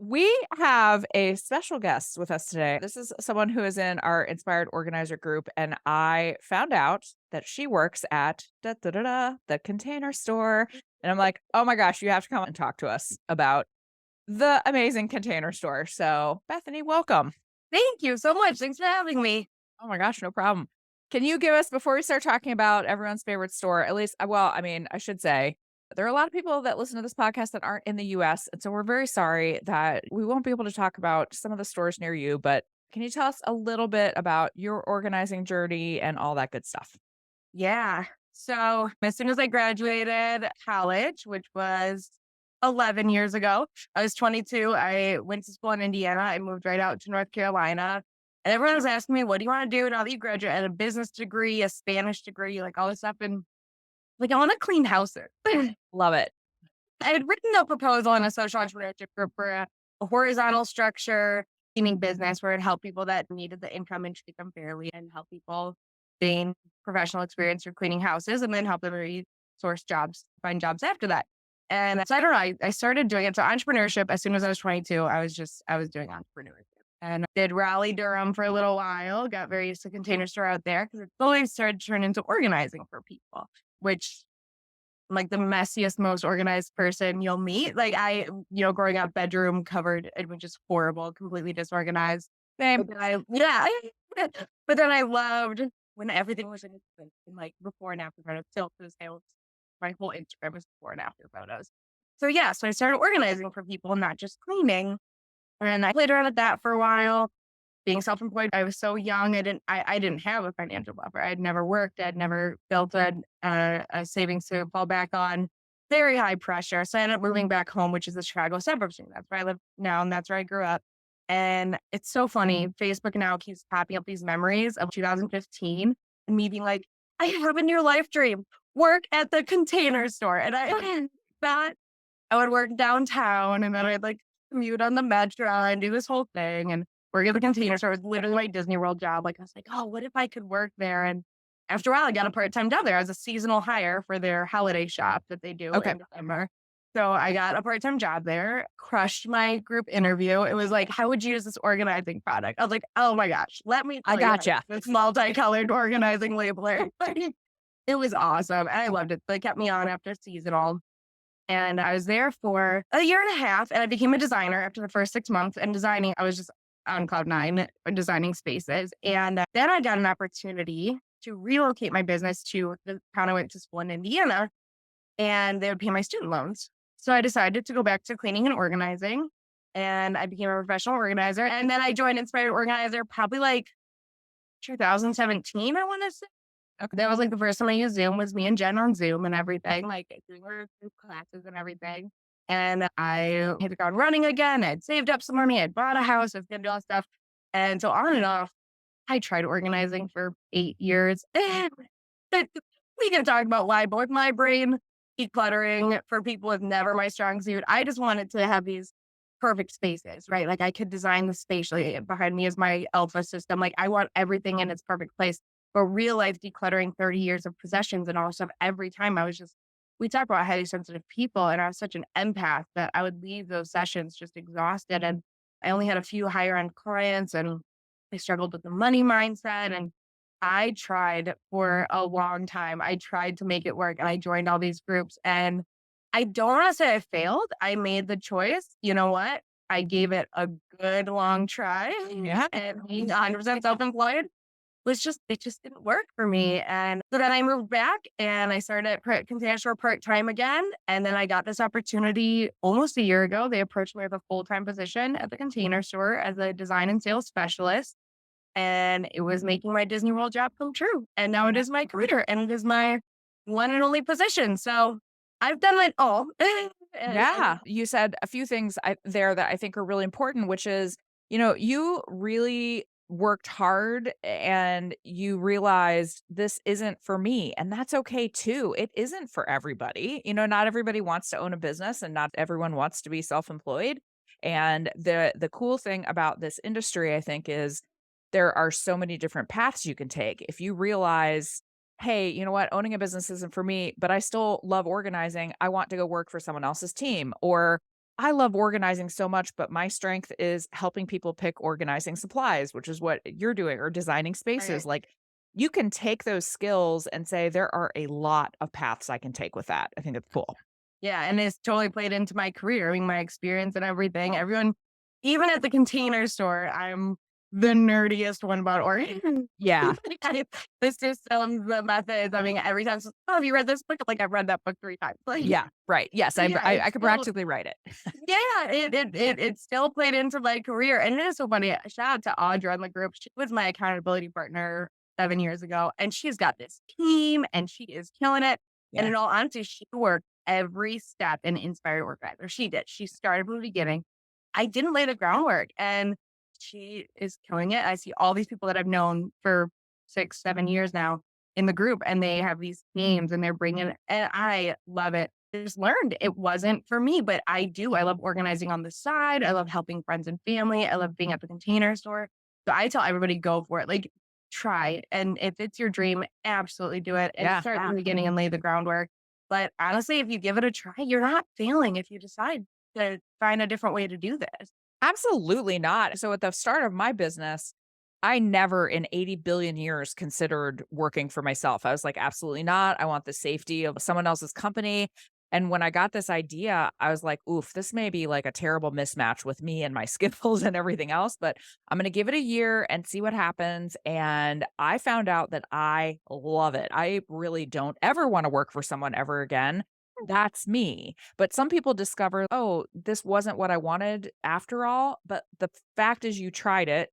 We have a special guest with us today. This is someone who is in our Inspired Organizer group, and I found out that she works at the Container Store. And I'm like, oh my gosh, you have to come and talk to us about the amazing Container Store. So, Bethany, welcome. Thank you so much. Thanks for having me. Oh my gosh, no problem. Can you give us, before we start talking about everyone's favorite store, at least, well, I mean, I should say, there are a lot of people that listen to this podcast that aren't in the US. And so we're very sorry that we won't be able to talk about some of the stores near you. But can you tell us a little bit about your organizing journey and all that good stuff? Yeah. So, as soon as I graduated college, which was 11 years ago, I was 22. I went to school in Indiana. I moved right out to North Carolina. And everyone was asking me, what do you want to do now that you graduate? I had a business degree, a Spanish degree, like all this stuff. And like, I want to clean houses. I Love it. had written a proposal in a social entrepreneurship group for a horizontal structure cleaning business where it helped people that needed the income and treat them fairly and help people gain professional experience through cleaning houses and then help them resource jobs, find jobs after that. And so I don't know, I started doing it. So entrepreneurship, as soon as I was 22, I was doing entrepreneurship and did Raleigh Durham for a little while, got very used to Container Store out there because it slowly started to turn into organizing for people, which I'm like the messiest, most organized person you'll meet. Like growing up, bedroom covered, it was just horrible, completely disorganized. Same. But then yeah, but then I loved when everything was in like before and after photos. Still to this day, my whole Instagram is before and after photos. So yeah, so I started organizing for people, not just cleaning. And I played around with that for a while. Being self-employed, I was so young. I didn't have a financial buffer. I'd never worked. I'd never built a savings to fall back on. Very high pressure. So I ended up moving back home, which is the Chicago suburbs. That's where I live now, and that's where I grew up. And it's so funny. Facebook now keeps popping up these memories of 2015 and me being like, I have a near life dream. Work at the Container Store. And I thought I would work downtown and then I'd like commute on the metro and do this whole thing. And work at the Container Store was literally my Disney World job. Like I was like, oh, what if I could work there? And after a while, I got a part-time job there. I was a seasonal hire for their holiday shop that they do Okay. in December. So I got a part-time job there, crushed my group interview. It was like, how would you use this organizing product? I was like, oh my gosh, let me I tell you how to gotcha. use this multicolored organizing labeler. It was awesome. And I loved it. They kept me on after seasonal. And I was there for a year and a half, and I became a designer after the first 6 months. And designing, I was just on cloud nine, designing spaces. And then I got an opportunity to relocate my business to the town I went to school in Indiana, and they would pay my student loans. So I decided to go back to cleaning and organizing, and I became a professional organizer. And then I joined Inspired Organizer probably like 2017, I want to say. Okay. That was like the first time I used Zoom was me and Jen on Zoom and everything, like doing our group classes and everything. And I hit the ground running again. I'd saved up some money. I'd bought a house. I was going to do all this stuff. And so on and off, I tried organizing for 8 years. We can talk about why both my brain decluttering for people is never my strong suit. I just wanted to have these perfect spaces, right? Like I could design the space like, behind me is my alpha system. Like I want everything in its perfect place. But real life decluttering 30 years of possessions and all this stuff every time we talk about highly sensitive people and I was such an empath that I would leave those sessions just exhausted. And I only had a few higher end clients and I struggled with the money mindset. And I tried for a long time. I tried to make it work and I joined all these groups. And I don't want to say I failed. I made the choice. You know what? I gave it a good long try Yeah. and being 100% self employed it just didn't work for me. And so then I moved back and I started at Container Store part-time again. And then I got this opportunity almost a year ago. They approached me with a full-time position at the Container Store as a design and sales specialist. And it was making my Disney World job come true. And now it is my career and it is my one and only position. So I've done it all. Yeah. You said a few things there that I think are really important, which is, you really worked hard and you realized this isn't for me. And that's okay too. It isn't for everybody. Not everybody wants to own a business and not everyone wants to be self-employed. And the cool thing about this industry, I think, is there are so many different paths you can take. If you realize, hey, you know what? Owning a business isn't for me, but I still love organizing. I want to go work for someone else's team. Or I love organizing so much, but my strength is helping people pick organizing supplies, which is what you're doing, or designing Right. spaces. Like, you can take those skills and say, there are a lot of paths I can take with that. I think it's cool. Yeah, and it's totally played into my career. I mean, my experience and everything. Everyone, even at the Container Store, I'm the nerdiest one about organizing. Yeah. The systems, the methods. I mean, every time, oh, have you read this book? Like, I've read that book 3 times. Like, Yeah. Right. Yes. so yeah, I it's could still, practically write it. yeah, it still played into my career. And it is so funny. Shout out to Audra in the group. She was my accountability partner 7 years ago, and she's got this team and she is killing it. And Yeah. in all honesty, she worked every step in Inspired Organizer. She did. She started from the beginning. I didn't lay the groundwork, and she is killing it. I see all these people that I've known for 6, 7 years now in the group, and they have these teams and they're bringing it, and I love it. Just learned it wasn't for me, but I do. I love organizing on the side. I love helping friends and family. I love being at the Container Store. So I tell everybody, go for it. Like, try it. And if it's your dream, absolutely do it and Yeah. start from the beginning and lay the groundwork. But honestly, if you give it a try, you're not failing if you decide to find a different way to do this. Absolutely not. So at the start of my business, I never in 80 billion years considered working for myself. I was like, absolutely not. I want the safety of someone else's company. And when I got this idea, I was like, oof, this may be like a terrible mismatch with me and my skills and everything else, but I'm going to give it a year and see what happens. And I found out that I love it. I really don't ever want to work for someone ever again. That's me. But some people discover, "Oh, this wasn't what I wanted after all." But the fact is you tried it,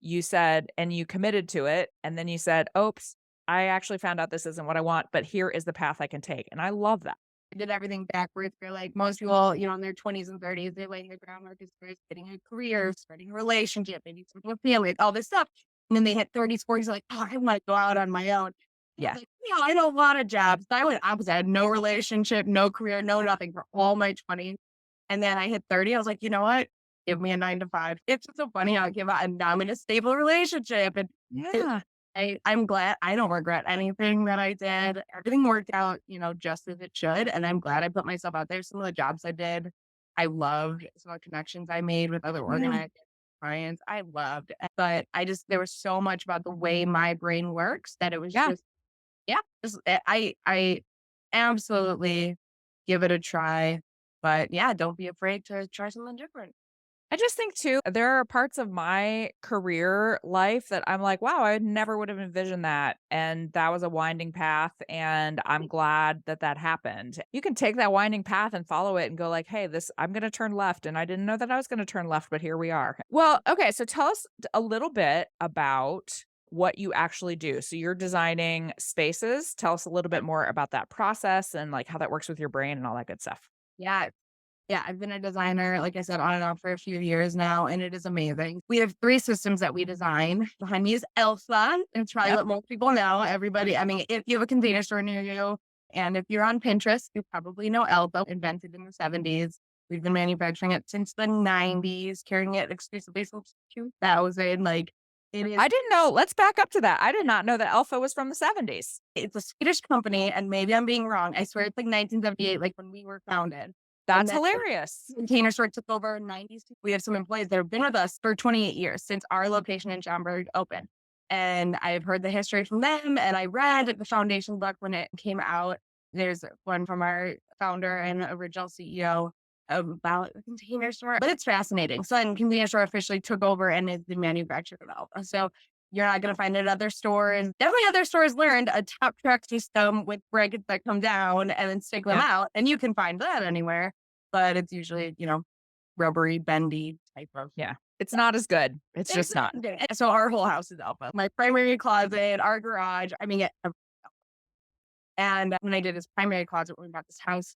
you said and you committed to it, and then you said, "Oops, I actually found out this isn't what I want, but here is the path I can take." And I love that. I did everything backwards for like most people, in their 20s and 30s, they're laying the groundwork as far as getting a career, starting a relationship, maybe something with family, all this stuff. And then they hit 30s, 40s, like, oh, I want to go out on my own. I was Yeah. like, I know a lot of jobs. I went opposite. I had no relationship, no career, no nothing for all my 20s. And then I hit 30. I was like, you know what? Give me a 9 to 5. It's just so funny how I give out, and now I'm in a stable relationship. And it, Yeah. I'm glad. I don't regret anything that I did. Everything worked out, just as it should. And I'm glad I put myself out there. Some of the jobs I did, I loved. Some of the connections I made with other Yeah. organized clients, I loved. But there was so much about the way my brain works that it was Yeah. just, yeah, I absolutely give it a try. But yeah, don't be afraid to try something different. I just think too, there are parts of my career life that I'm like, wow, I never would have envisioned that. And that was a winding path. And I'm glad that that happened. You can take that winding path and follow it and go like, hey, I'm going to turn left. And I didn't know that I was going to turn left, but here we are. Well, okay. So tell us a little bit about what you actually do. So you're designing spaces. Tell us a little bit more about that process and like how that works with your brain and all that good stuff. Yeah. Yeah, I've been a designer, like I said, on and off for a few years now, and it is amazing. We have 3 systems that we design. Behind me is Elsa. It's probably Yep. what most people know. Everybody, I mean, if you have a Container Store near you, and if you're on Pinterest, you probably know Elsa, invented in the 70s. We've been manufacturing it since the 90s, carrying it exclusively since 2000. Like, it is, I didn't know. Let's back up to that. I did not know that Alpha was from the 70s. it's a Swedish company, and maybe I'm being wrong. I swear it's like 1978, like when we were founded. And That's then hilarious. Container Store took over in 90s. We have some employees that have been with us for 28 years since our location in Schaumburg opened. And I've heard the history from them, and I read the foundation book when it came out. There's one from our founder and original CEO about the Container Store, but it's fascinating. So then Container Store officially took over and is the manufacturer of Alpha. So you're not going to find it at other stores. Definitely other stores learned a top track system with brackets that come down and then stick them Yeah. out. And you can find that anywhere, but it's usually, rubbery, bendy type of. Yeah. It's not as good. It's just not. So our whole house is Alpha. My primary closet, our garage. I mean, and when I did his primary closet when we bought this house,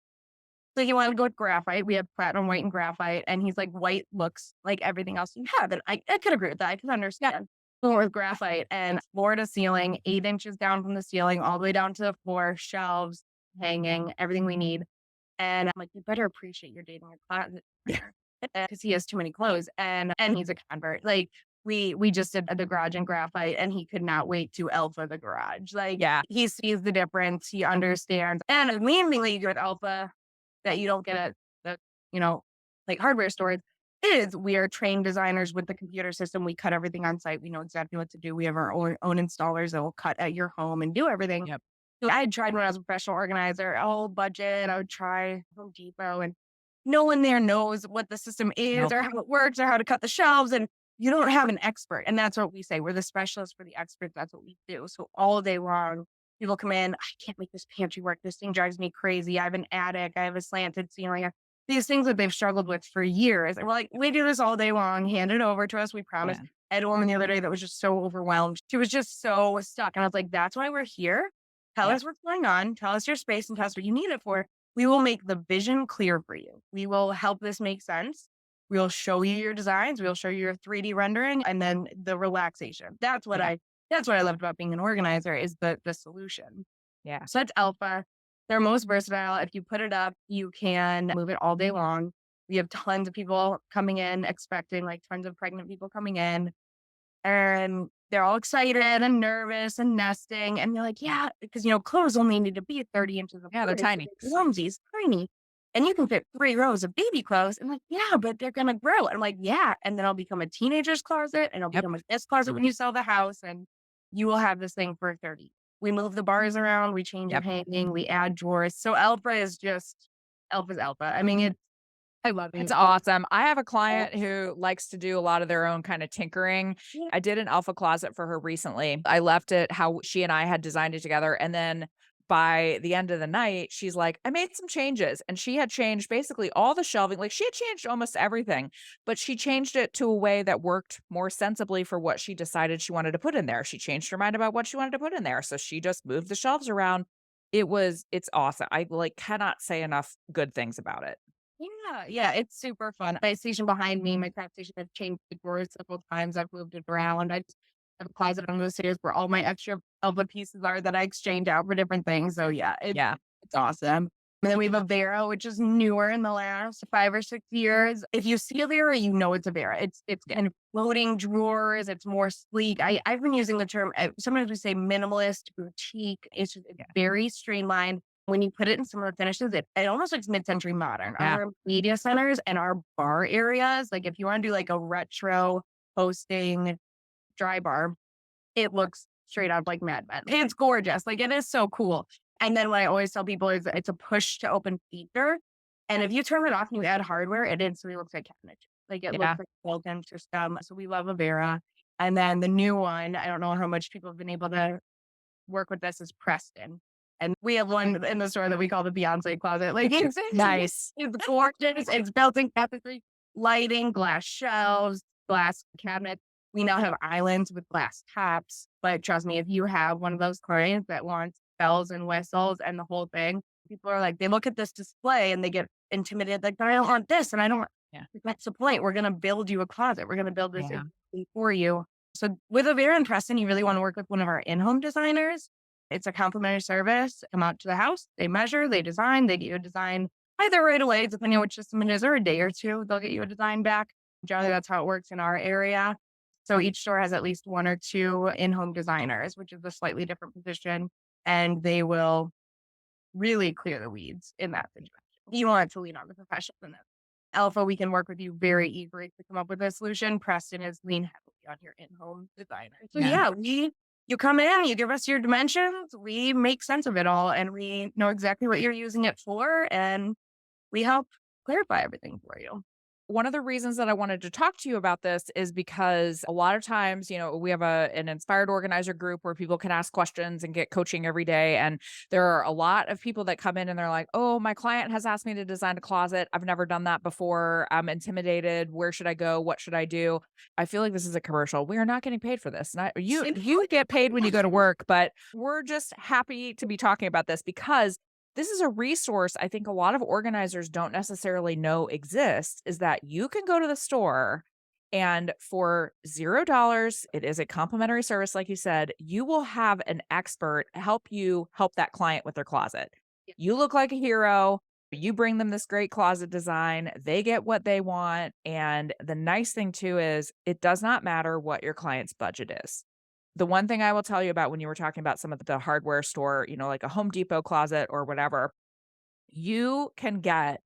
so he wanted to go with graphite. We have platinum white and graphite. And he's like, white looks like everything else you have. And I could agree with that. I can understand. We went with graphite and floor to ceiling, 8 inches down from the ceiling, all the way down to the floor, shelves, hanging, everything we need. And I'm like, you better appreciate your dating your closet because he has too many clothes and he's a convert. Like we just did the garage in graphite and he could not wait to Alpha the garage. Like Yeah. he sees the difference, he understands. And amazingly with Alpha that you don't get at the, like hardware stores, is we are trained designers with the computer system. We cut everything on site. We know exactly what to do. We have our own installers that will cut at your home and do everything. Yep. So I had tried when I was a professional organizer, oh, budget. I would try Home Depot, and no one there knows what the system is Nope. or how it works or how to cut the shelves. And you don't have an expert. And that's what we say. We're the specialists for the experts. That's what we do. So all day long, people come in, I can't make this pantry work. This thing drives me crazy. I have an attic. I have a slanted ceiling. These things that they've struggled with for years. And we're like, we do this all day long. Hand it over to us. We promise. Yeah. I had a woman the other day that was just so overwhelmed. She was just so stuck. And I was like, that's why we're here. Tell Yep. us what's going on. Tell us your space and tell us what you need it for. We will make the vision clear for you. We will help this make sense. We'll show you your designs. We'll show you your 3D rendering and then the relaxation. Yeah. That's what I loved about being an organizer is the solution. Yeah. So that's alpha. They're most versatile. If you put it up, you can move it all day long. We have tons of people coming in expecting, like tons of pregnant people coming in, and they're all excited and nervous and nesting. And they're like, yeah, because, clothes only need to be 30 inches Yeah, they're apart. It's tiny. like onesies, tiny. And you can fit 3 rows of baby clothes. And like, yeah, but they're going to grow. And I'm like, yeah. And then I'll become a teenager's closet and it'll Yep. become a guest closet when you sell the house. And you will have this thing for 30. We move the bars around. We change your Yep. hanging. We add drawers. So Alpha's Alpha. I mean, I love It's it. awesome. I have a client who likes to do a lot of their own kind of tinkering. Yeah. I did an alpha closet for her recently. I left it how she and I had designed it together. And then by the end of the night, she's like, I made some changes. And she had changed basically all the shelving. Like she had changed almost everything, but she changed it to a way that worked more sensibly for what she decided she wanted to put in there. She changed her mind about what she wanted to put in there. So she just moved the shelves around. It's awesome. I like cannot say enough good things about it. Yeah, yeah, it's super fun. My station behind me, my craft station, I've changed the drawers several times. I've moved it around. I just have a closet under the stairs where all my extra Elva pieces are that I exchange out for different things. So yeah, Yeah. it's awesome. And then we have a Vera, which is newer in the last 5 or 6 years. If you see a Vera, you know it's a Vera. It's Yeah. kind of floating drawers. It's more sleek. I've been using the term. Sometimes we say minimalist, boutique. It's Yeah. very streamlined when you put it in some of the finishes, it almost looks mid-century modern. Yeah. Our media centers and our bar areas, like if you want to do like a retro hosting dry bar, it looks straight out like Mad Men. It's gorgeous. Like it is so cool. And then what I always tell people is it's a push to open feature. And if you turn it off and you add hardware, it instantly looks like cabinetry. Like it looks Yeah. like a built-in system. So we love Avera. And then the new one, I don't know how much people have been able to work with this is Preston. And we have one in the store that we call the Beyonce closet. Like Nice. it's gorgeous. It's built-in cabinetry, lighting, glass shelves, glass cabinets. We now have islands with glass tops. But trust me, if you have one of those clients that wants bells and whistles and the whole thing, people are like, they look at this display and they get intimidated, like, but I don't want this. And I don't, Yeah. that's the point. We're going to build you a closet. We're going to build this Yeah. for you. So with Avera and Preston, you really want to work with one of our in-home designers. It's a complimentary service. Come out to the house, they measure, they design, they get you a design either right away, depending on which system it is, or a day or two, they'll get you a design back. Generally, that's how it works in our area. So each store has at least one or two in-home designers, which is a slightly different position, and they will really clear the weeds in that situation. You want to lean on the professionals in that. Alpha, we can work with you very eagerly to come up with a solution. Preston is lean heavily on your in-home designer. So Yeah. yeah, you come in, you give us your dimensions, we make sense of it all, and we know exactly what you're using it for, and we help clarify everything for you. One of the reasons that I wanted to talk to you about this is because a lot of times, we have an inspired organizer group where people can ask questions and get coaching every day. And there are a lot of people that come in and they're like, oh, my client has asked me to design a closet. I've never done that before. I'm intimidated. Where should I go? What should I do? I feel like this is a commercial. We are not getting paid for this. You get paid when you go to work, but we're just happy to be talking about this because this is a resource I think a lot of organizers don't necessarily know exists is that you can go to the store and for $0, it is a complimentary service, like you said, you will have an expert help you help that client with their closet. Yeah. You look like a hero. You bring them this great closet design. They get what they want. And the nice thing too is it does not matter what your client's budget is. The one thing I will tell you about when you were talking about some of the hardware store, like a Home Depot closet or whatever, you can get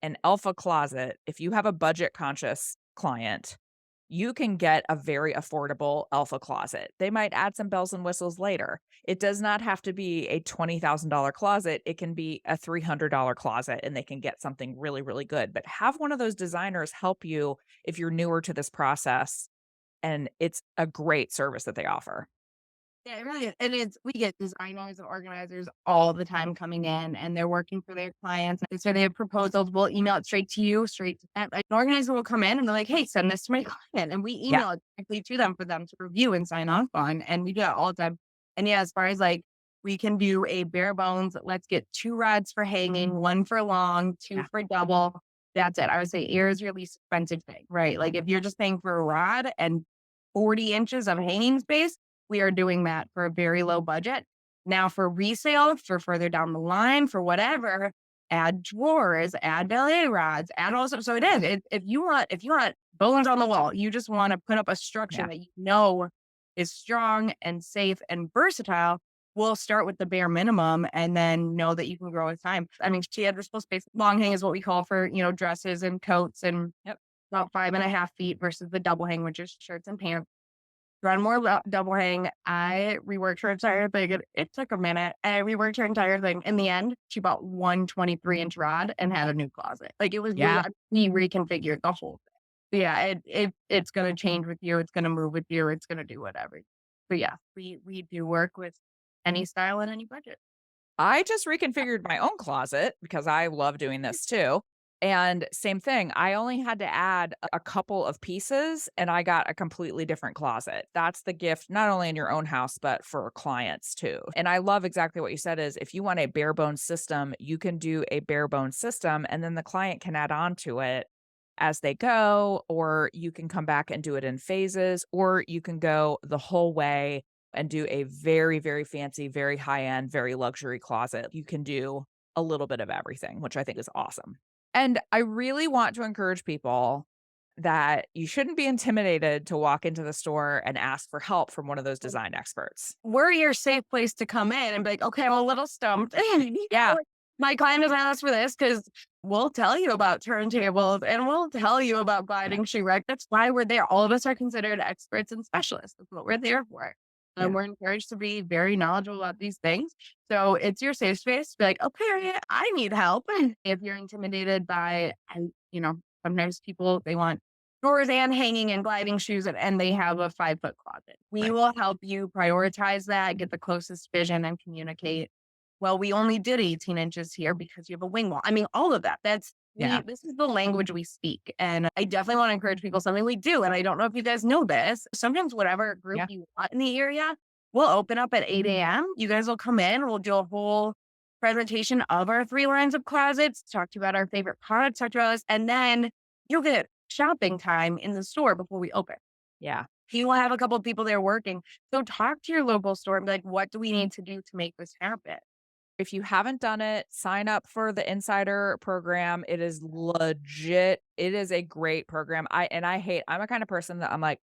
an alpha closet, if you have a budget conscious client, you can get a very affordable alpha closet. They might add some bells and whistles later. It does not have to be a $20,000 closet. It can be a $300 closet and they can get something really, really good. But have one of those designers help you if you're newer to this process. And it's a great service that they offer. Yeah, it really is. And we get designers and organizers all the time coming in and they're working for their clients. So they have proposals. We'll email it straight to you, straight to them. Like, an organizer will come in and they're like, hey, send this to my client. And we Yeah. email it directly to them for them to review and sign off on. And we do that all the time. And yeah, as far as like, we can do a bare bones, let's get 2 rods for hanging, one for long, two Yeah. for double. That's it. I would say air is your least expensive thing, right? Like if you're just paying for a rod and 40 inches of hanging space, we are doing that for a very low budget. Now for resale, for further down the line, for whatever, add drawers, add ballet rods, add all stuff. So it is. If you want bones on the wall, you just want to put up a structure Yeah. that you know is strong and safe and versatile. We'll start with the bare minimum and then know that you can grow with time. I mean, she had versatile space. Long hang is what we call for, dresses and coats and Yep. about 5.5 feet versus the double hang, which is shirts and pants. Run more double hang. I reworked her entire thing. It took a minute. I reworked her entire thing. In the end, she bought one 23-inch rod and had a new closet. Like it was Yeah. we reconfigured the whole thing. Yeah, it's gonna change with you. It's gonna move with you. It's gonna do whatever. But yeah, we do work with any style and any budget. I just reconfigured my own closet because I love doing this too. And same thing, I only had to add a couple of pieces and I got a completely different closet. That's the gift, not only in your own house, but for clients too. And I love exactly what you said is if you want a bare bones system, you can do a bare bones system and then the client can add on to it as they go, or you can come back and do it in phases, or you can go the whole way and do a very, very fancy, very high end, very luxury closet. You can do a little bit of everything, which I think is awesome. And I really want to encourage people that you shouldn't be intimidated to walk into the store and ask for help from one of those design experts. We're your safe place to come in and be like, okay, I'm a little stumped. Yeah. My client has asked for this because we'll tell you about turntables and we'll tell you about Yeah. gliding shoe rack. That's why we're there. All of us are considered experts and specialists. That's what we're there for. And Yeah. we're encouraged to be very knowledgeable about these things. So it's your safe space to be like, okay, I need help. If you're intimidated by, and sometimes people, they want drawers and hanging and gliding shoes and they have a 5-foot closet. We Right. will help you prioritize that, get the closest vision and communicate. Well, we only did 18 inches here because you have a wing wall. I mean, all of that. Yeah. This is the language we speak. And I definitely want to encourage people something we do. And I don't know if you guys know this. Sometimes whatever group Yeah. you want in the area, we'll open up at 8 a.m. You guys will come in. We'll do a whole presentation of our 3 lines of closets, talk to you about our favorite products, talk to you about this, and then you'll get shopping time in the store before we open. Yeah. You will have a couple of people there working. So talk to your local store and be like, what do we need to do to make this happen? If you haven't done it, sign up for the insider program. It is legit. It is a great program. I'm a kind of person that I'm like,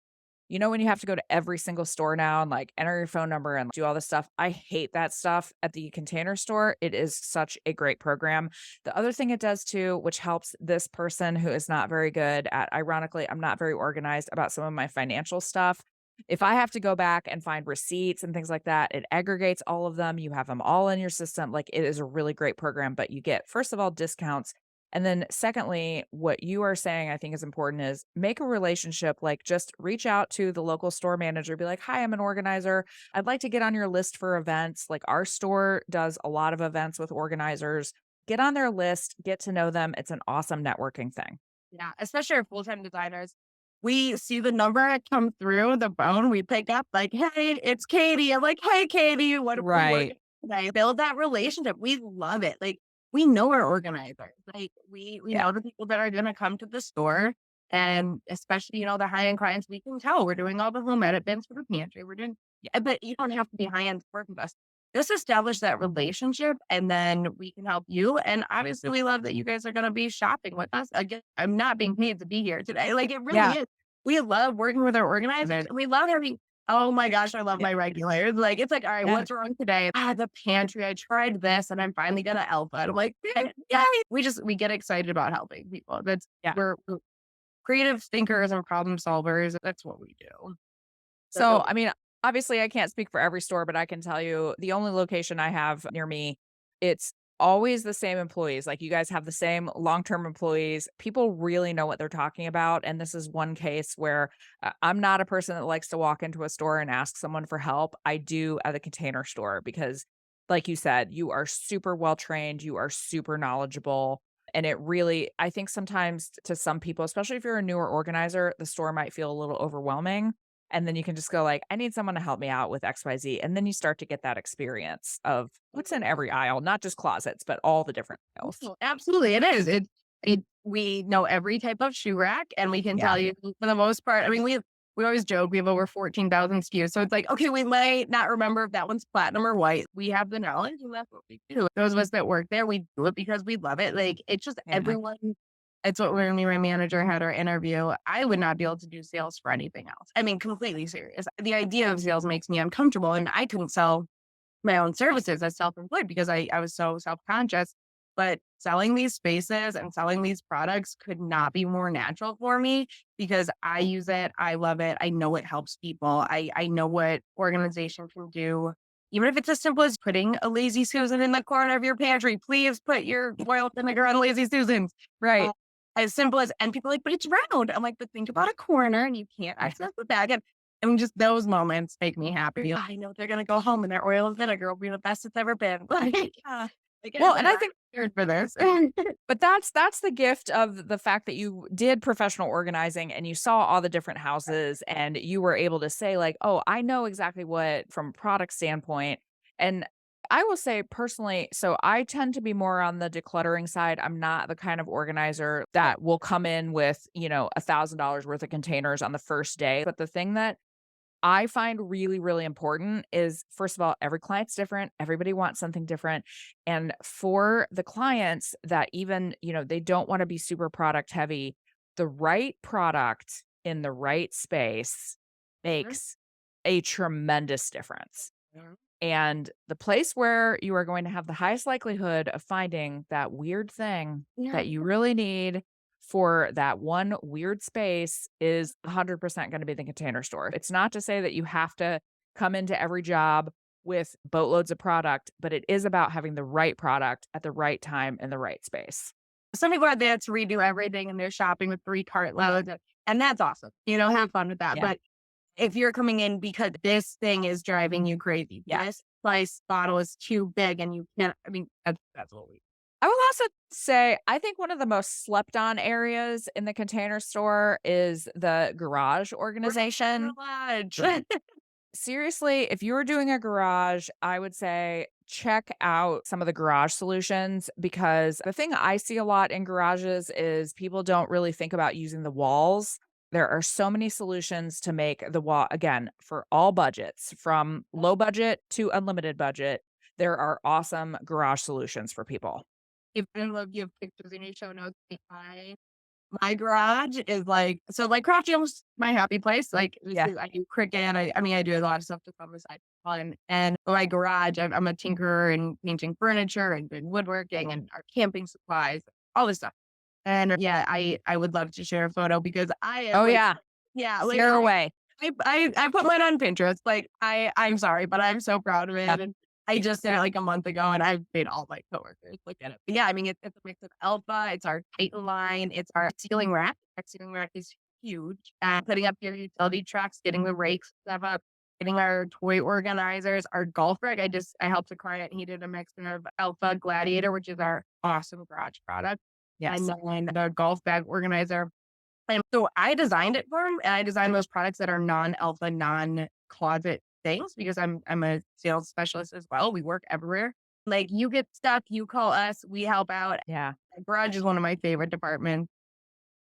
when you have to go to every single store now and like enter your phone number and do all this stuff, I hate that stuff at the Container Store. It is such a great program. The other thing it does too, which helps this person who is not very good at, ironically, I'm not very organized about some of my financial stuff. If I have to go back and find receipts and things like that, it aggregates all of them. You have them all in your system. Like it is a really great program, but you get, first of all, discounts. And then secondly, what you are saying I think is important is make a relationship, like just reach out to the local store manager, be like, "Hi, I'm an organizer. I'd like to get on your list for events." Like our store does a lot of events with organizers. Get on their list, get to know them. It's an awesome networking thing. Yeah, especially our full-time designers. We see the number come through the phone, we pick up like, "Hey, it's Katie." I'm like, "Hey, Katie, what are we Right. working today?" Build that relationship. We love it. Like, we know our organizers. Like, we Yeah. know the people that are gonna come to the store, and especially, the high-end clients, we can tell we're doing all the home edit bins for the pantry. We're doing but you don't have to be high-end to work with us. Just establish that relationship, and then we can help you, and obviously, we love that you guys are gonna be shopping with us. Again, I'm not being paid to be here today. Like, it really Yeah. is. We love working with our organizers, and we love having Oh my gosh, I love Yeah. my regulars. Like, it's like, all right, Yeah. what's wrong today? The pantry. I tried this and I'm finally gonna Alpha. And I'm like, yay. We get excited about helping people. Yeah. We're creative thinkers and problem solvers. That's what we do. That's So, what we I mean, obviously, I can't speak for every store, but I can tell you the only location I have near me, it's always the same employees. Like, you guys have the same long-term employees. People really know what they're talking about, and this is one case where, I'm not a person that likes to walk into a store and ask someone for help. I do at a Container Store because, like you said, you are super well trained, you are super knowledgeable, and it really I think sometimes to some people, especially if you're a newer organizer, the store might feel a little overwhelming. And then you can just go like, "I need someone to help me out with XYZ," and then you start to get that experience of what's in every aisle, not just closets, but all the different aisles. do. Absolutely, it is. We know every type of shoe rack, and we can Yeah. tell you for the most part. I mean, we always joke we have over 14,000 SKUs, so it's like, okay, we might not remember if that one's platinum or white. We have the knowledge, and that's what we do. Those of us that work there, we do it because we love it. Like, it's just Yeah. everyone. It's what when me and my manager had our interview, I would not be able to do sales for anything else. I mean, completely serious. The idea of sales makes me uncomfortable, and I couldn't sell my own services as self-employed because I was so self-conscious. But selling these spaces and selling these products could not be more natural for me because I use it. I love it. I know it helps people. I know what organization can do. Even if it's as simple as putting a lazy Susan in the corner of your pantry, please put your boiled vinegar on lazy Susans. Uh, Right. as simple as, and people are like, but it's round. I'm like, but think about a corner and you can't Yeah. access the bag. And just those moments make me happy. I know they're gonna go home and their oil and vinegar will be the best it's ever been. Yeah. Like, Well, we're and I not think prepared for this. but that's the gift of the fact that you did professional organizing and you saw all the different houses and you were able to say like, "Oh, I know exactly what from a product standpoint." And I will say personally, so I tend to be more on the decluttering side. I'm not the kind of organizer that will come in with, $1,000 worth of containers on the first day. But the thing that I find really, really important is, first of all, every client's different. Everybody wants something different. And for the clients that even, they don't want to be super product heavy, the right product in the right space makes a tremendous difference. And the place where you are going to have the highest likelihood of finding that weird thing Yeah. that you really need for that one weird space is 100% going to be the Container Store. It's not to say that you have to come into every job with boatloads of product, but it is about having the right product at the right time in the right space. Some people are there to redo everything and they're shopping with 3 cartloads, and that's awesome. Have fun with that. Yeah. But if you're coming in because this thing is driving you crazy, Yeah. this slice bottle is too big and you can't, I mean, that's what we I will also say, I think one of the most slept on areas in the Container Store is the garage organization. Garage. Seriously, if you were doing a garage, I would say check out some of the garage solutions because the thing I see a lot in garages is people don't really think about using the walls. There are so many solutions to make the wall, again, for all budgets, from low budget to unlimited budget. There are awesome garage solutions for people. If I love you have pictures in your show notes, my garage is like craft gym's my happy place. Like this Yeah. is, I do cricket. I mean I do a lot of stuff just on the side for fun. And my garage, I'm a tinkerer and painting furniture and doing woodworking and our camping supplies, all this stuff. And yeah, I would love to share a photo because I am Oh, like, yeah. yeah, like Scare away. I put mine on Pinterest. Like I'm sorry, but I'm so proud of Yeah. it. And I just did it like a month ago and I've made all my coworkers look at it. But yeah, I mean it's a mix of Alpha, it's our Titan line, it's our ceiling rack. Our ceiling rack is huge. Putting up your utility trucks, getting the rakes stuff up, getting our toy organizers, our golf rig. I helped a client. He did a mixture of Alpha Gladiator, which is our awesome garage product, and Yes. then the golf bag organizer. And so I designed it for him, and I designed those products that are non-alpha, non-closet things because I'm a sales specialist as well. We work everywhere. Like you get stuck, you call us, we help out. Yeah. Garage is one of my favorite departments.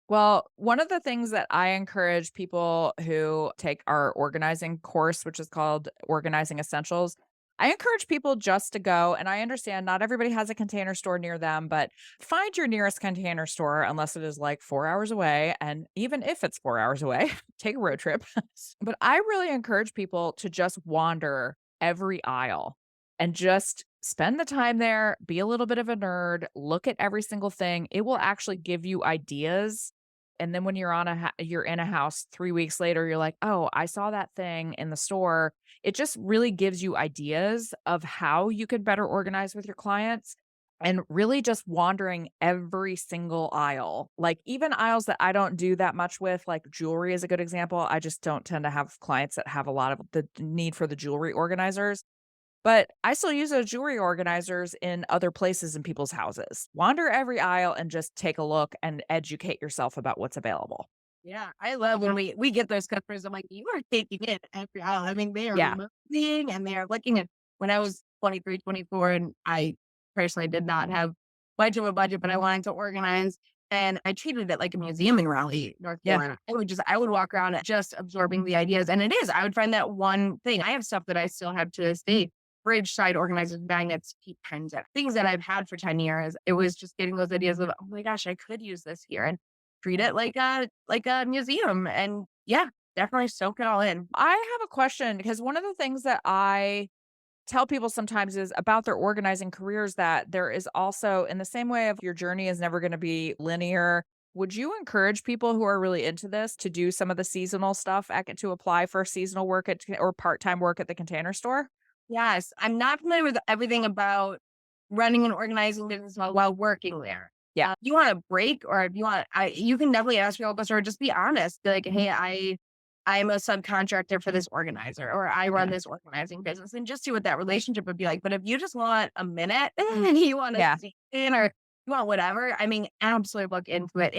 Well, one of the things that I encourage people who take our organizing course, which is called Organizing Essentials, I encourage people just to go, and I understand not everybody has a Container Store near them, but find your nearest Container Store unless it is like 4 hours away, and even if it's 4 hours away, take a road trip. But I really encourage people to just wander every aisle and just spend the time there, be a little bit of a nerd, look at every single thing. It will actually give you ideas, and then when you're in a house 3 weeks later, you're like, "Oh, I saw that thing in the store." It just really gives you ideas of how you could better organize with your clients, and really just wandering every single aisle, like even aisles that I don't do that much with, like jewelry is a good example. I just don't tend to have clients that have a lot of the need for the jewelry organizers, but I still use those jewelry organizers in other places in people's houses. Wander every aisle and just take a look and educate yourself about what's available. Yeah, I love when we get those customers. I'm like, "You are taking in every aisle." I mean, they are Yeah, moving and they are looking at when I was 23, 24, and I personally did not have much of a budget, but I wanted to organize, and I treated it like a museum in Raleigh, North yeah, Carolina. I would walk around just absorbing the ideas, and it is, I would find that one thing. I have stuff that I still have to this day, fridge side organizers, magnets, keep pens, things that I've had for 10 years. It was just getting those ideas of, "Oh my gosh, I could use this here," and treat it like a museum, and yeah, definitely soak it all in. I have a question because one of the things that I tell people sometimes is about their organizing careers that there is also in the same way of your journey is never gonna be linear. Would you encourage people who are really into this to do some of the seasonal stuff to apply for seasonal work at or part-time work at the Container Store? Yes, I'm not familiar with everything about running and organizing business while working there. Yeah, You want a break or if you want you can definitely ask your help or just be honest. Be like, "Hey, I'm a subcontractor for this organizer, or I run yeah, this organizing business," and just see what that relationship would be like. But if you just want a minute and you want to yeah, see in or you want whatever, I mean, absolutely look into it.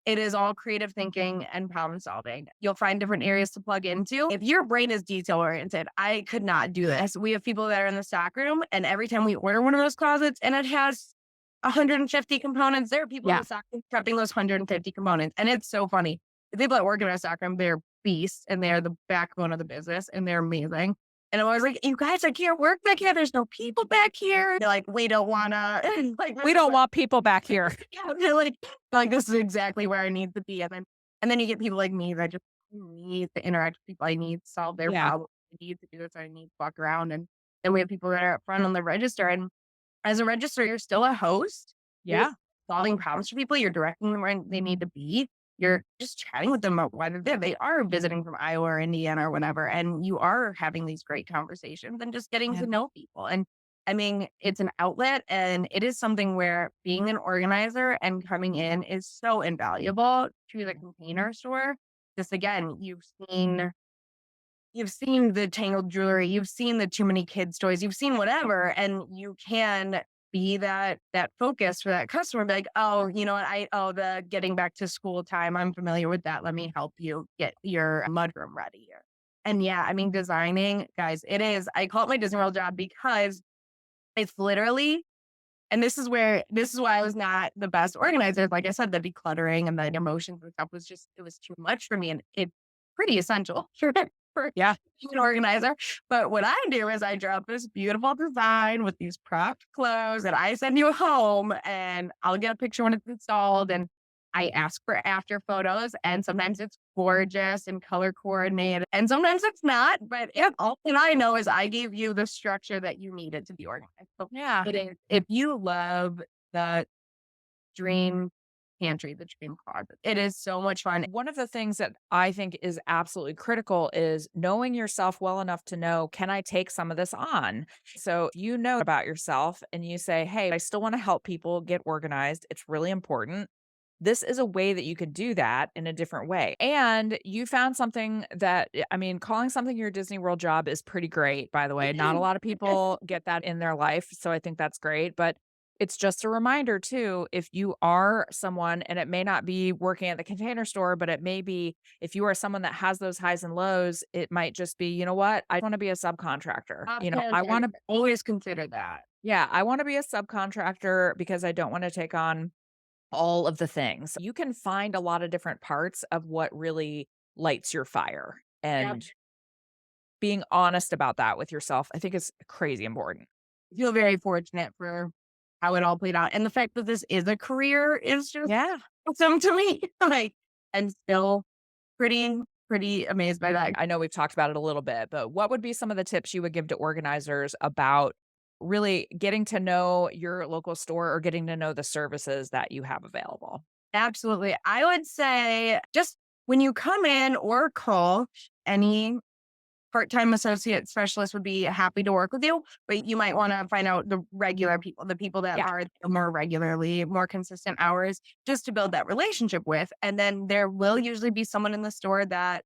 It is all creative thinking and problem solving. You'll find different areas to plug into. If your brain is detail oriented, I could not do this. We have people that are in the stock room, and every time we order one of those closets and it has 150 components, there are people in yeah, the stock room prepping those 150 components. And it's so funny. The people that work in our stock room, they're beasts and they're the backbone of the business and they're amazing. And I'm always like, "You guys, I can't work back here. There's no people back here." They're like, "We don't wanna like we this is don't what." want people back here. Yeah, they're like, "This is exactly where I need to be." And then you get people like me that just need to interact with people. I need to solve their Yeah, problems. I need to do this. I need to walk around. And then we have people that are up front on the register. And as a register, you're still a host. You're yeah, solving problems for people. You're directing them where they need to be. You're just chatting with them about whether they are visiting from Iowa or Indiana or whatever. And you are having these great conversations and just getting yeah, to know people. And I mean, it's an outlet and it is something where being an organizer and coming in is so invaluable to the Container Store. Just again, you've seen the tangled jewelry, you've seen the too many kids' toys, you've seen whatever, and you can be that focus for that customer. Be like, "Oh, you know what? The getting back to school time. I'm familiar with that. Let me help you get your mudroom ready here." And yeah, I mean, designing, guys, it is. I call it my Disney World job because it's literally and this is why I was not the best organizer. Like I said, the decluttering and the emotions and stuff was just it was too much for me, and it's pretty essential for yeah, being an organizer. But what I do is I drop this beautiful design with these propped clothes, and I send you home, and I'll get a picture when it's installed, and I ask for after photos, and sometimes it's gorgeous and color coordinated, and sometimes it's not. But all that I know is I gave you the structure that you needed to be organized. So yeah. it is if you love the dream pantry, the dream closet, it is so much fun. One of the things that I think is absolutely critical is knowing yourself well enough to know, can I take some of this on? So you know about yourself and you say, hey, I still want to help people get organized. It's really important. This is a way that you could do that in a different way. And you found something that, I mean, calling something your Disney World job is pretty great, by the way. Not a lot of people get that in their life. So I think that's great. But it's just a reminder too, if you are someone and it may not be working at the Container Store, but it may be if you are someone that has those highs and lows, it might just be, you know what? I want to be a subcontractor. I Okay, want to, always consider that. yeah, I want to be a subcontractor because I don't want to take on all of the things. You can find a lot of different parts of what really lights your fire. Yep. And being honest about that with yourself, I think is crazy important. I feel very fortunate for how it all played out. And the fact that this is a career is just Yeah. awesome to me. Like, and still pretty amazed by that. I know we've talked about it a little bit, but what would be some of the tips you would give to organizers about really getting to know your local store or getting to know the services that you have available? Absolutely. I would say just when you come in or call, any part-time associate specialist would be happy to work with you, but you might want to find out the regular people, the people that Yeah. are there more regularly, more consistent hours, just to build that relationship with. And then there will usually be someone in the store that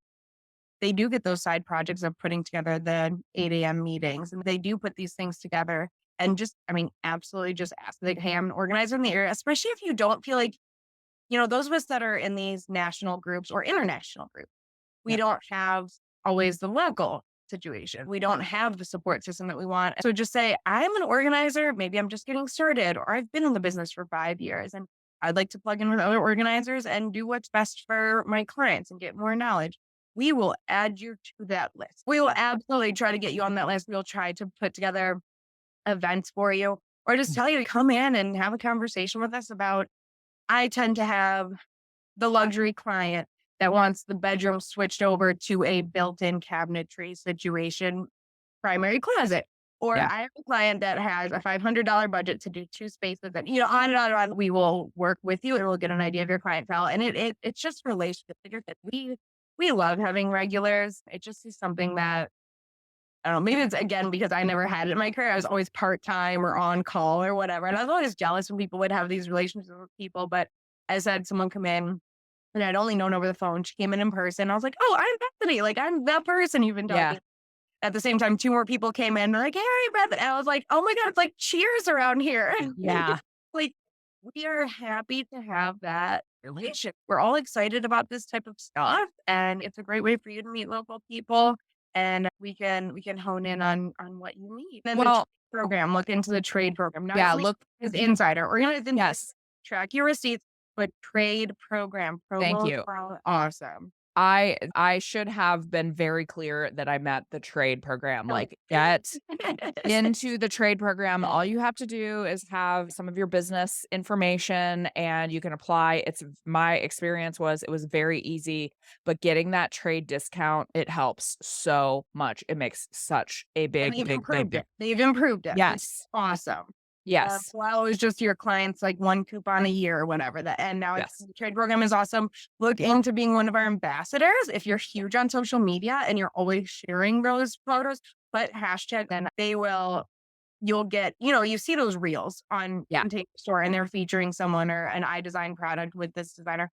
they do get those side projects of putting together the 8 a.m. meetings, and they do put these things together. And just, I mean, absolutely just ask, like, hey, I'm an organizer in the area, especially if you don't feel like, those of us that are in these national groups or international groups, we Yeah. don't have always the local situation. We don't have the support system that we want. So just say, I'm an organizer. Maybe I'm just getting started, or I've been in the business for 5 years and I'd like to plug in with other organizers and do what's best for my clients and get more knowledge. We will add you to that list. We will absolutely try to get you on that list. We'll try to put together events for you, or just tell you to come in and have a conversation with us about. I tend to have the luxury client that wants the bedroom switched over to a built-in cabinetry situation, primary closet. Or Yeah. I have a client that has a $500 budget to do 2 spaces, and, on and on and on. We will work with you and we'll get an idea of your clientele. And it's just relationships. Like I said, we love having regulars. It just is something that, I don't know, maybe it's again because I never had it in my career. I was always part-time or on call or whatever. And I was always jealous when people would have these relationships with people. But I said someone come in and I'd only known over the phone. She came in person. I was like, "Oh, I'm Bethany. Like, I'm that person you've been Yeah. talking." At the same time, 2 more people came in. They're like, "Hey, Bethany." And I was like, "Oh my god, it's like Cheers around here." Yeah. Like, we are happy to have that relationship. We're all excited about this type of stuff, and it's a great way for you to meet local people, and we can hone in on what you need. And the trade Well, program, look into the trade program. Not yeah, only look, as insider, organize and yes. track your receipts, but trade program Thank promos you. are awesome. I should have been very clear that I meant the trade program. Oh. Like, get into the trade program. All you have to do is have some of your business information and you can apply. It's my experience was it was very easy, but getting that trade discount, it helps so much. It makes such a And big, they've big, big, improved big. it. They've improved it, which is Yes. awesome. Yes. Well, it was just your clients like 1 coupon a year or whatever that, and now it's Yes. the trade program is awesome. Look into being one of our ambassadors. If you're huge on social media and you're always sharing those photos, put hashtag and you'll get, you see those reels on Yeah. Container Store and they're featuring someone or an I design product with this designer.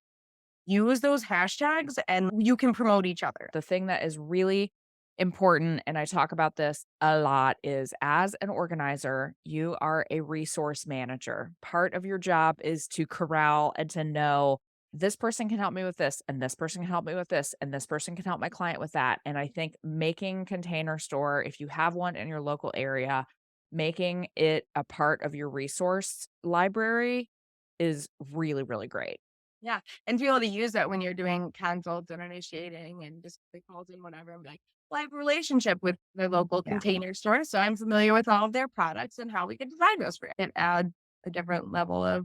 Use those hashtags and you can promote each other. The thing that is really important, and I talk about this a lot, is as an organizer, you are a resource manager. Part of your job is to corral and to know this person can help me with this, and this person can help me with this, and this person can help my client with that. And I think making Container Store, if you have one in your local area, making it a part of your resource library is really, really great. Yeah, and to be able to use that when you're doing consults and initiating and just the calls and whatever, and be like, well, I have a relationship with the local Yeah. Container Store, so I'm familiar with all of their products and how we can design those for you. It adds a different level of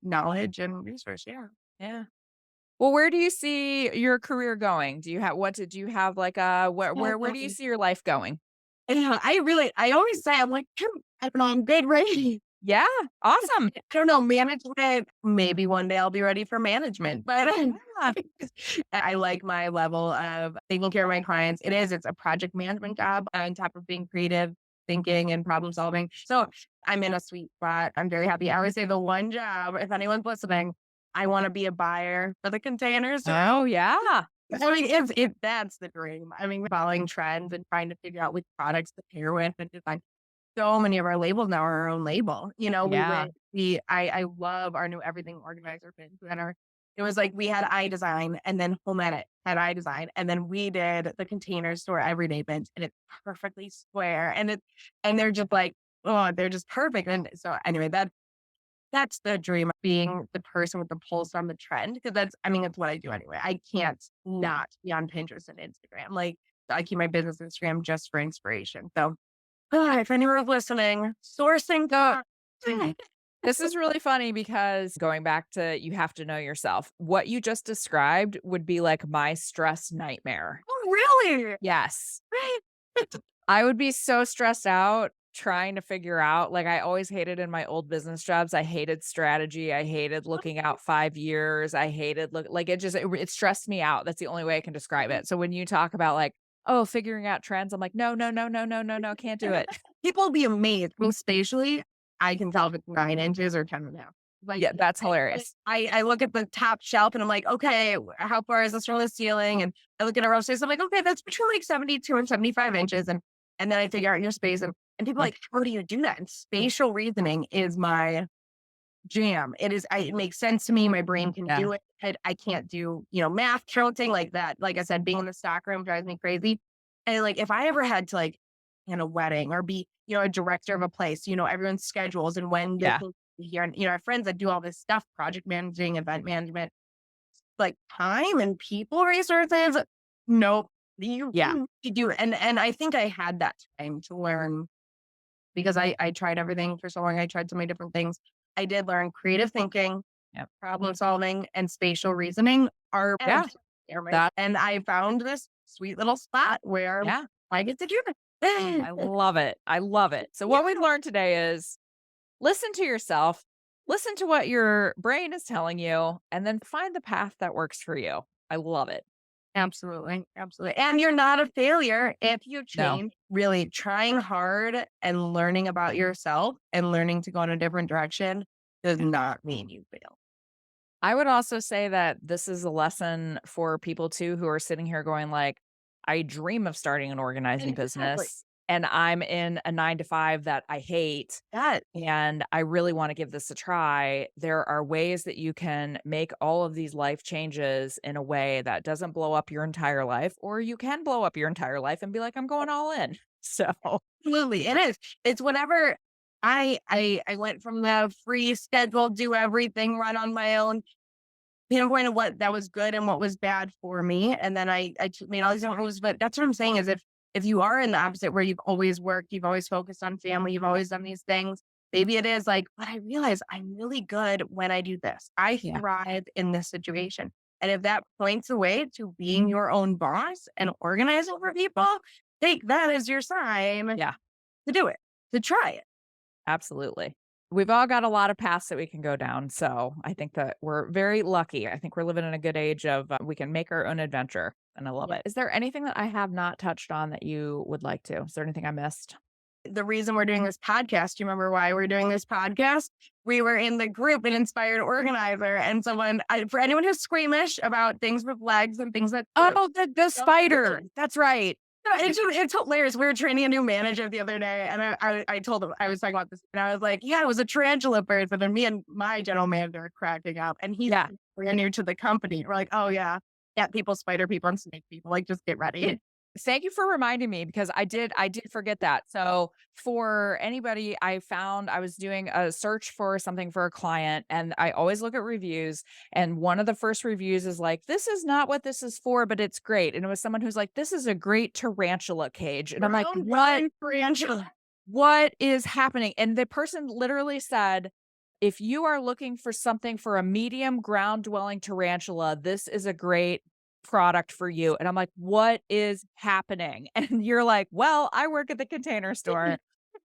knowledge and resource. Yeah. Yeah. Well, where do you see your career going? Do you have what did you have like a where do you see your life going? Yeah, I always say, I'm like, I don't know, I'm good ready. Yeah, awesome. I don't know, management, maybe one day I'll be ready for management, but Yeah, I like my level of taking care of my clients. It's a project management job on top of being creative thinking and problem solving. So I'm in a sweet spot. I'm very happy. I always say the one job, if anyone's listening, I want to be a buyer for the containers. oh, yeah. I mean, that's the dream. I mean, following trends and trying to figure out which products to pair with and design. So many of our labels now are our own label. We Yeah. went, I love our new everything organizer bin planner. It was like we had iDesign and then Home Edit had iDesign. And then we did the Container Store everyday bins and it's perfectly square. And they're just like, oh, they're just perfect. And so anyway, that's the dream, being the person with the pulse on the trend. Cause I mean, it's what I do anyway. I can't not be on Pinterest and Instagram. Like, I keep my business Instagram just for inspiration. So if anyone's listening, sourcing. So this is really funny because going back to you have to know yourself. What you just described would be like my stress nightmare. Oh, really? Yes. Right. I would be so stressed out trying to figure out like, I always hated in my old business jobs, I hated strategy, I hated looking out 5 years, I hated like, it stressed me out, that's the only way I can describe it. So when you talk about like, "Oh, figuring out trends," I'm like, "No, no, no, no, no, no, no, can't do it." People will be amazed. Well, spatially, I can tell if it's 9 inches or 10.5. Like, Yeah, that's I, hilarious. I look at the top shelf and I'm like, okay, how far is this from the ceiling? And I look at a row space. I'm like, okay, that's between like 72 and 75 inches. And then I figure out your space. And people are like, how do you do that? And spatial reasoning is my jam. It makes sense to me. My brain can Yeah, do it. I can't do, math, counting like that. Like I said, being in the stock room drives me crazy. And like, if I ever had to like in a wedding or be, a director of a place, everyone's schedules and when they yeah, can be here. And, I have friends that do all this stuff, project managing, event management, like time and people resources. Nope. yeah, You do it. And I think I had that time to learn because I tried everything for so long. I tried so many different things. I did learn creative thinking, yep, problem solving, and spatial reasoning are yeah, that and I found this sweet little spot where yeah, I get to do it. I love it, I love it. So what we've Yeah, learned today is listen to yourself, listen to what your brain is telling you, and then find the path that works for you. I love it. absolutely. Absolutely. And you're not a failure if you No. change. Really trying hard and learning about yourself and learning to go in a different direction does not mean you fail. I would also say that this is a lesson for people too who are sitting here going like, I dream of starting an organizing Exactly. business and I'm in a 9 to 5 that I hate That and I really want to give this a try. There are ways that you can make all of these life changes in a way that doesn't blow up your entire life, or you can blow up your entire life and be like, I'm going all in. So, absolutely it is. It's whatever I went from the free schedule, do everything, run on my own pinpointed what that was good and what was bad for me. And then made all these different moves. But that's what I'm saying is if you are in the opposite where you've always worked, you've always focused on family, you've always done these things, maybe it is like, but I realize I'm really good when I do this. I yeah. thrive in this situation. And if that points away to being your own boss and organizing for people, take that as your sign Yeah. to do it, to try it. Absolutely. We've all got a lot of paths that we can go down, so I think that we're very lucky. I think we're living in a good age of, we can make our own adventure, and I love Yeah. it. Is there anything that I have not touched on that you would like to? Is there anything I missed? The reason we're doing this podcast, do you remember why we're doing this podcast? We were in the group, an inspired organizer, and for anyone who's squeamish about things with legs and things that Oh, the don't do spider. it. That's right. No, it's hilarious. We were training a new manager the other day, and I told him I was talking about this, and I was like, "Yeah, it was a tarantula person," and me and my general manager are cracking up, and he's Yeah. brand new to the company. We're like, "Oh yeah, cat people, spider people, and snake people. Like, just get ready." Thank you for reminding me because I did forget that. So, for anybody, I was doing a search for something for a client and I always look at reviews and one of the first reviews is like, "This is not what this is for, but it's great." And it was someone who's like, "This is a great tarantula cage." And I'm like, Brown "What? run tarantula. What is happening?" And the person literally said, "If you are looking for something for a medium ground dwelling tarantula, this is a great product for you." And I'm like, "What is happening?" And you're like, "Well, I work at the Container Store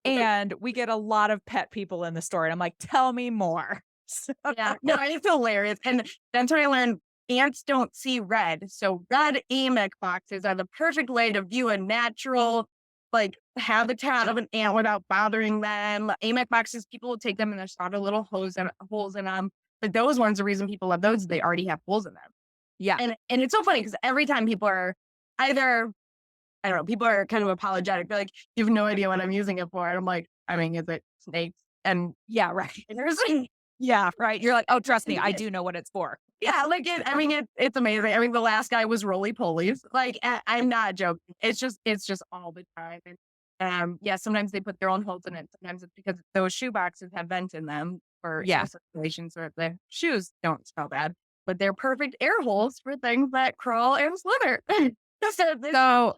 and we get a lot of pet people in the store." And I'm like, "Tell me more." So Yeah, no, it's hilarious, and that's when I learned ants don't see red, so red emic boxes are the perfect way to view a natural, like, habitat of an ant without bothering them. Emic boxes, people will take them and there's lot of little holes in them, but those ones, the reason people love those is they already have holes in them, yeah, and it's so funny because every time people are either I don't know, people are kind of apologetic, they're like, "You have no idea what I'm using it for," and I'm like, "I mean, is it snakes and yeah, right. spiders?" Yeah, right. You're like, "Oh, trust me, I do know what it's for." Yeah, like I mean, it's amazing. I mean, the last guy was roly polies. Like, I'm not joking. It's just all the time. And yeah, sometimes they put their own holes in it. Sometimes it's because those shoe boxes have vents in them for air Yeah. circulation, so that the shoes don't smell bad. But they're perfect air holes for things that crawl and slither. So So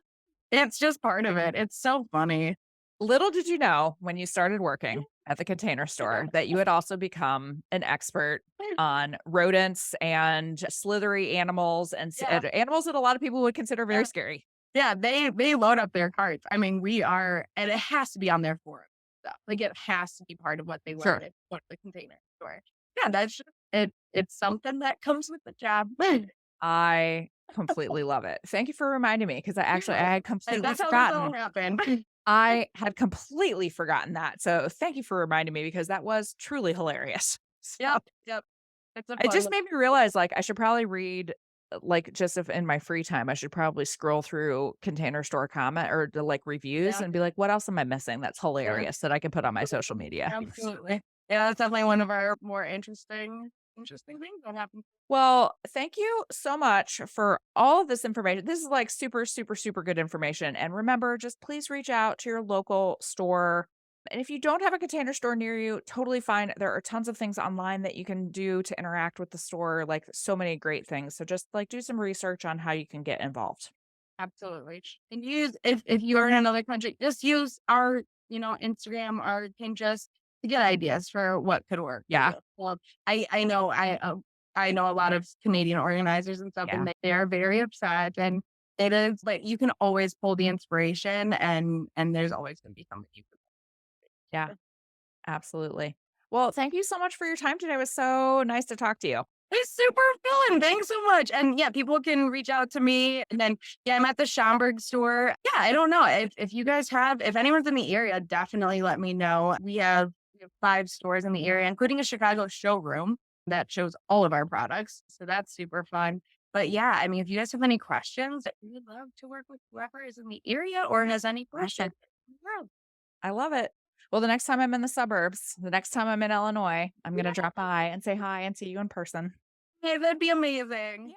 It's just part of it. It's so funny. Little did you know when you started working at the Container Store that you had also become an expert on rodents and slithery animals and Yeah, animals that a lot of people would consider very yeah. scary. Yeah, they load up their carts. I mean, we are and it has to be on their forum stuff. Like, it has to be part of what they learn Sure. at what the Container Store. Yeah, that's just it's something that comes with the job. I completely love it. Thank you for reminding me because I Yeah, had and completely that's how this all forgotten. happened. I had completely forgotten that. So thank you for reminding me because that was truly hilarious. So Yep, yep. It's a it fun just one. made me realize, like, I should probably read, like, just if in my free time, I should probably scroll through Container Store comment or the, like, reviews Yeah, and be like, "What else am I missing that's yeah, hilarious that I can put on my social media?" absolutely. Yeah, that's definitely one of our more interesting things that happen. Well, thank you so much for all of this information. This is like super, super, super good information. And remember, just please reach out to your local store. And if you don't have a Container Store near you, totally fine. There are tons of things online that you can do to interact with the store, like so many great things. So just like do some research on how you can get involved. Absolutely. And use if you're in another country, just use our, Instagram or Pinterest to get ideas for what could work for Yeah. you. Well, I know a lot of Canadian organizers and stuff, and Yeah. they are very upset. And it is like you can always pull the inspiration, and there's always going to be something you Yeah. can. Absolutely. Well, thank you so much for your time today. It was so nice to talk to you. It's super filling. Thanks so much. And yeah, people can reach out to me. And then, yeah, I'm at the Schaumburg store. Yeah, I don't know. If you guys have, if anyone's in the area, definitely let me know. We have 5 stores in the area, including a Chicago showroom that shows all of our products. So that's super fun. But yeah, I mean, if you guys have any questions, we would love to work with whoever is in the area or has any Awesome. questions. Yeah. I love it. Well, the next time I'm in the suburbs, the next time I'm in Illinois, I'm going to Yeah. drop by and say hi and see you in person. Hey, that'd be amazing.